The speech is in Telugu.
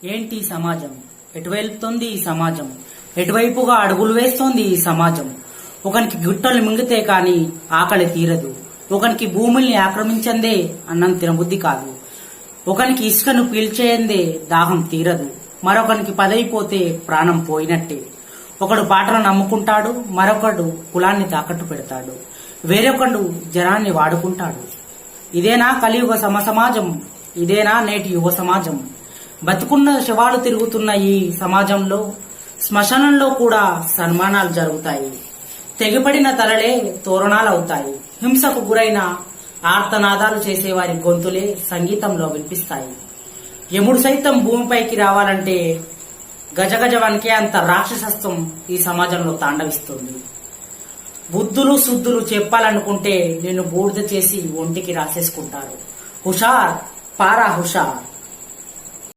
ఏంటి ఈ సమాజం? ఎటు వెళ్తుంది ఈ సమాజం? ఎటువైపుగా అడుగులు వేస్తోంది ఈ సమాజం? ఒకనికి గుట్టలు మింగితే కాని ఆకలి తీరదు, ఒకనికి భూముల్ని ఆక్రమించందే అన్నం తినబుద్ధి కాదు, ఒకనికి ఇసుకను పీల్చేయందే దాహం తీరదు, మరొకనికి పదైపోతే ప్రాణం పోయినట్టే. ఒకడు పాటలు నమ్ముకుంటాడు, మరొకడు కులాన్ని తాకట్టు పెడతాడు, వేరొకడు జనాన్ని వాడుకుంటాడు. ఇదేనా కలియుగ సమసమాజం? ఇదేనా నేటి యువ సమాజం? బతుకున్న శవాలు తిరుగుతున్న ఈ సమాజంలో శ్మశానంలో కూడా సన్మానాలు జరుగుతాయి. తెగిపడిన తలలే తోరణాలవుతాయి. హింసకు గురైన ఆర్తనాదాలు చేసేవారి గొంతులే సంగీతంలో వినిపిస్తాయి. యముడు సైతం భూమిపైకి రావాలంటే గజగజ వణికే అంత రాక్షసత్వం ఈ సమాజంలో తాండవిస్తుంది. బుద్ధులు శుద్ధులు చెప్పాలనుకుంటే నిన్ను బూడిద చేసి ఒంటికి రాసేసుకుంటారు. హుషార్, పారా హుషార్.